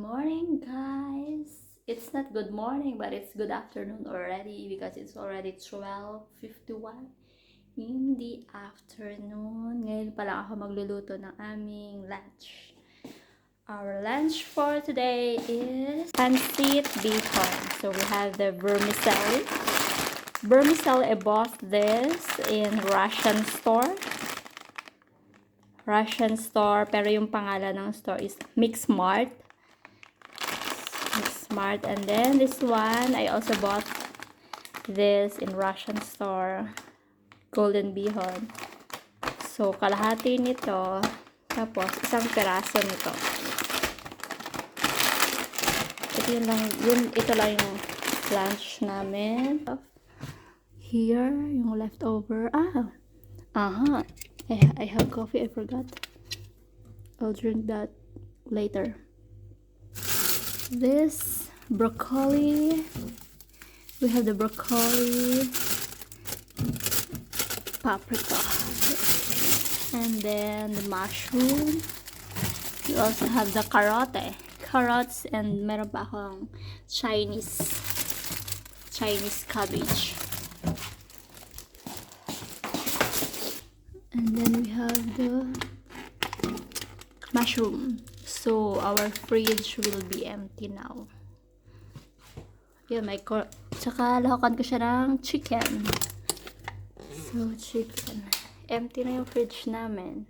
morning, guys. It's not good morning, but it's good afternoon already because it's already 12:51 in the afternoon. Ngayon pa lang ako magluluto ng aming lunch. Our lunch for today is PANCIT BIHON. So we have the vermicelli. Vermicelli, I bought this in Russian store. Pero yung pangalan ng store is Mixmart. And then this one, I also bought this in Russian store, Golden Bihon. So, kalahati nito, tapos isang peraso nito. Ito lang yung lunch namin. Here, yung leftover. I have coffee, I forgot. I'll drink that later. This broccoli, we have the broccoli, paprika, and then the mushroom. We also have the carrots, and meron pa akong Chinese cabbage. And then we have the mushroom. So our fridge will be empty now. Yeah, tsaka lahakan ko siya ng chicken. So chicken. Empty na yung fridge namin.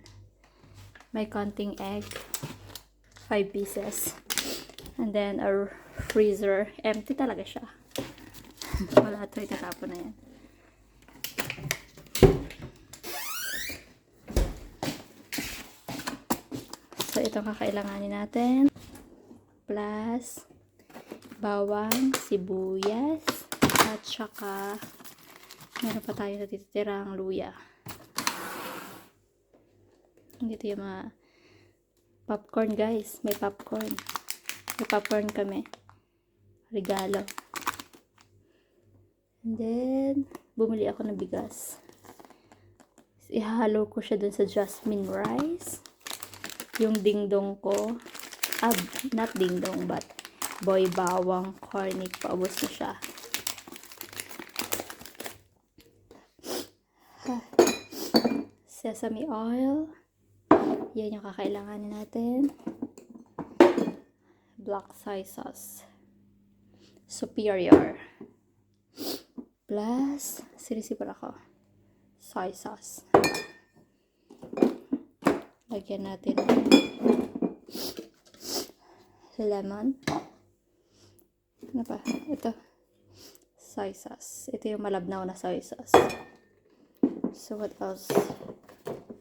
May konting egg. 5 pieces. And then our freezer. Empty talaga siya. Wala ito, itatapon na yan. So, ito kakailanganin natin. Plus, bawang, sibuyas, at saka, meron pa tayo natitirang luya. Dito yung mga popcorn, guys. May popcorn. May popcorn kami. Regalo. And then, bumili ako ng bigas. Ihalo ko siya dun sa jasmine rice. Yung dingdong ko, not dingdong, but boy bawang cornic, paubos na siya. Sesame oil, yan yung kakailanganin natin. Black soy sauce, superior, plus sinisipon ako, soy sauce. Lagyan natin lemon. Ano pa? Ito. Soy sauce. Ito yung malabnaw na soy sauce. So, what else?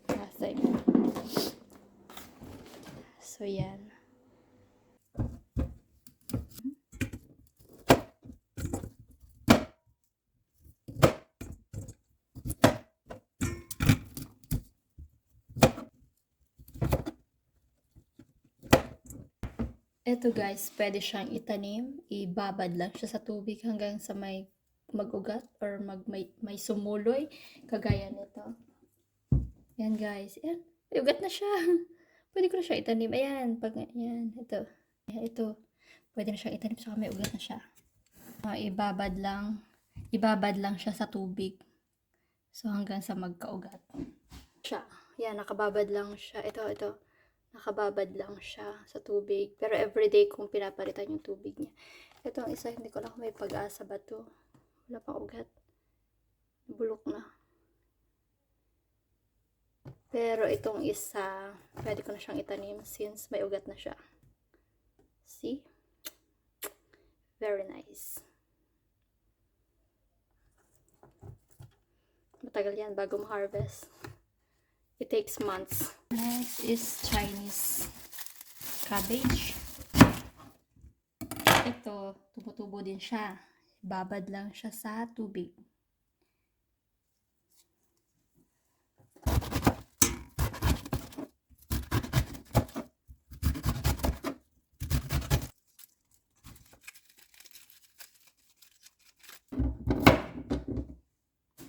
Nothing. So, yan. Ito guys, pwede siyang itanim, ibabad lang siya sa tubig hanggang sa may mag-ugat or may sumuloy, kagaya nito. Yan guys, yan, may ugat na siya. Pwede ko na siya itanim, ayan, ito, pwede na siyang itanim, saka may ugat na siya. Ibabad lang siya sa tubig. So hanggang sa magkaugat. Yan, nakababad lang siya, ito. Nakababad lang siya sa tubig. Pero everyday kung pinapalitan yung tubig niya. Ito ang isa, hindi ko lang may pag-asa ba to. Wala pang ugat. Bulok na. Pero itong isa, pwede ko na siyang itanim since may ugat na siya. See? Very nice. Matagal yan bago ma-harvest. It takes months. Next is Chinese cabbage. Ito, tubo-tubo din siya. Babad lang siya sa tubig.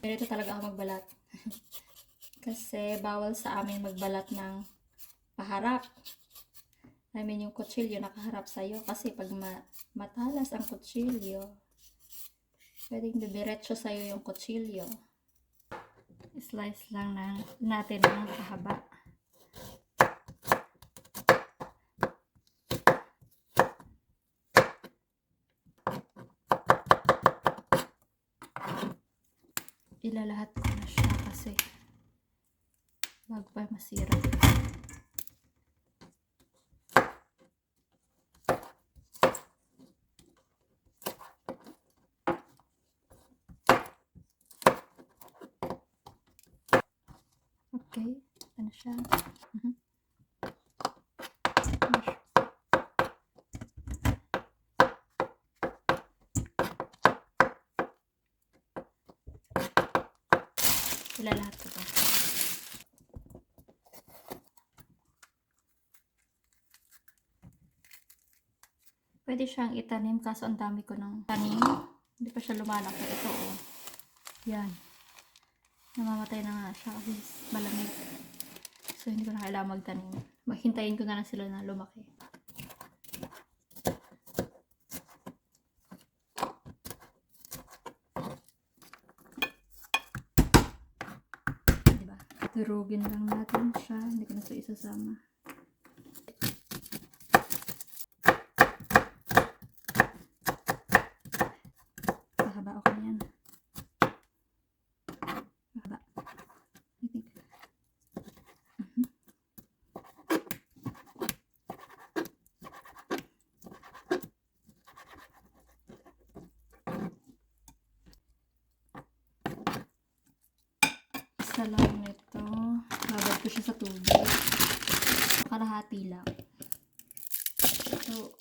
Ganito talaga ako magbalat. Kasi bawal sa amin magbalat ng paharap. I mean, yung kutsilyo nakaharap sa'yo. Kasi pag matalas ang kutsilyo, pwedeng diretso sa'yo yung kutsilyo. Slice lang natin ng kahaba. Ilalahat ko na siya kasi bago pa masira. Okay, ano siya? Ilalahat ko to. Pwede siyang itanim kaso ang dami ko ng tanim. Hindi pa siya lumalaki. Ito oh. Yan. Namamatay na nga siya kasi malamig. So hindi ko na kailangan magtanim. Maghintayin ko na lang sila na lumaki. Diba? Durugin lang natin siya. Hindi ko na ito isasama. Mahaba ako yan. Mahaba. I think. Isa lang nito. Babad ko siya sa tubig. Kalahati lang. So,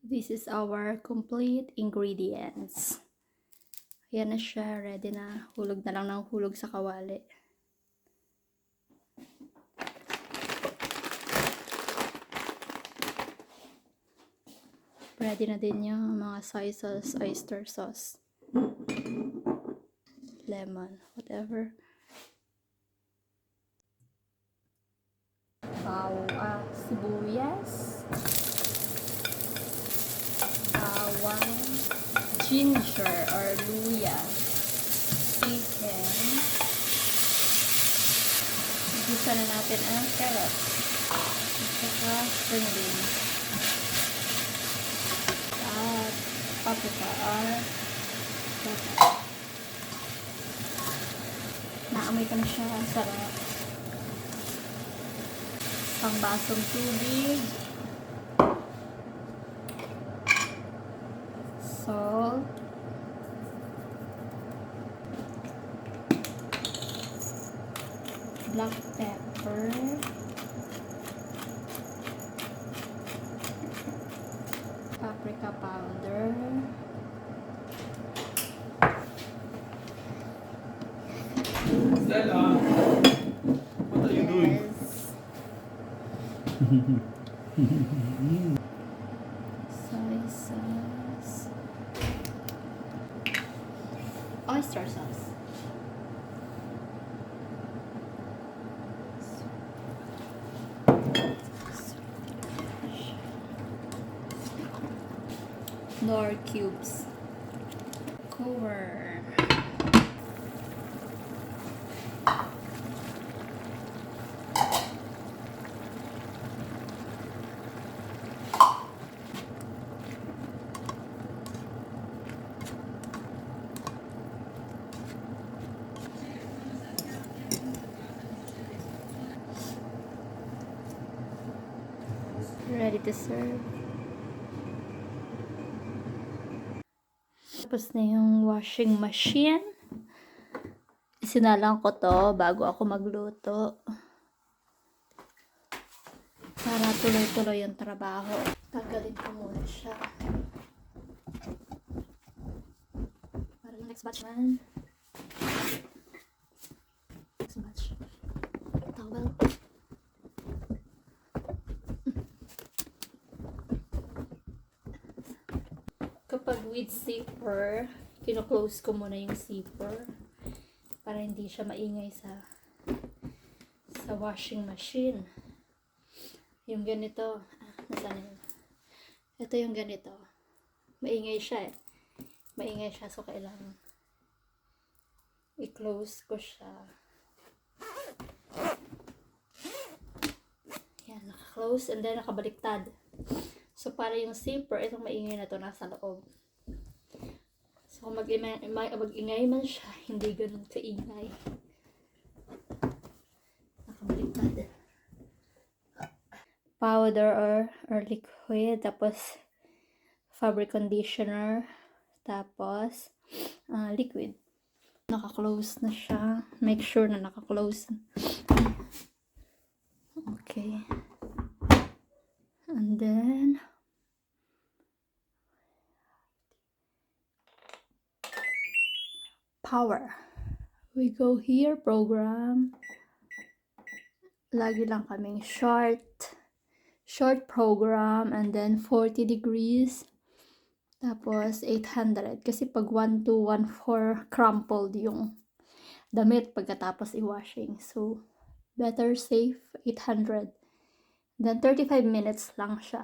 this is our complete ingredients. Ayan na siya. Ready na. Hulog na lang ng hulog sa kawali. Ready na din yung mga soy sauce, oyster sauce, lemon, whatever. Sibuyas, bawang, ginger or luya, chicken. Igisa na natin ang carrots at saka spring beans at paprika or pepper. Naamoy ko na siya. Ang sarap. Pang basong tubig, salt, black pepper, paprika powder, Stella, what are you doing? Soy sauce, oyster sauce, nor cubes, cover. Ready to serve. Tapos na yung washing machine. Isinalang ko to bago ako magluto. Para tuloy-tuloy yung trabaho. Tanggalin ko muna siya. Para next batch man. Next batch. Towel. Kapag with zipper, kino-close ko muna yung zipper para hindi siya maingay sa sa washing machine. Yung ganito, nasaan yun? Ito yung ganito. Maingay siya eh. Maingay siya, so kailangan i-close ko siya. Yan, naka-close and then nakabaliktad. So para yung zipper, itong maingay na to nasa loob. So kung mag-ingay man siya, hindi ganun kaingay. Nakabaliktad. Powder or liquid, tapos fabric conditioner, tapos liquid. Naka-close na siya. Make sure na naka-close. Okay. And then power. We go here, program. Lagi lang kaming short program, and then 40 degrees. Tapos 800 kasi pag 1214 crumpled yung damit pagkatapos i-washing. So better safe 800. Then 35 minutes lang siya.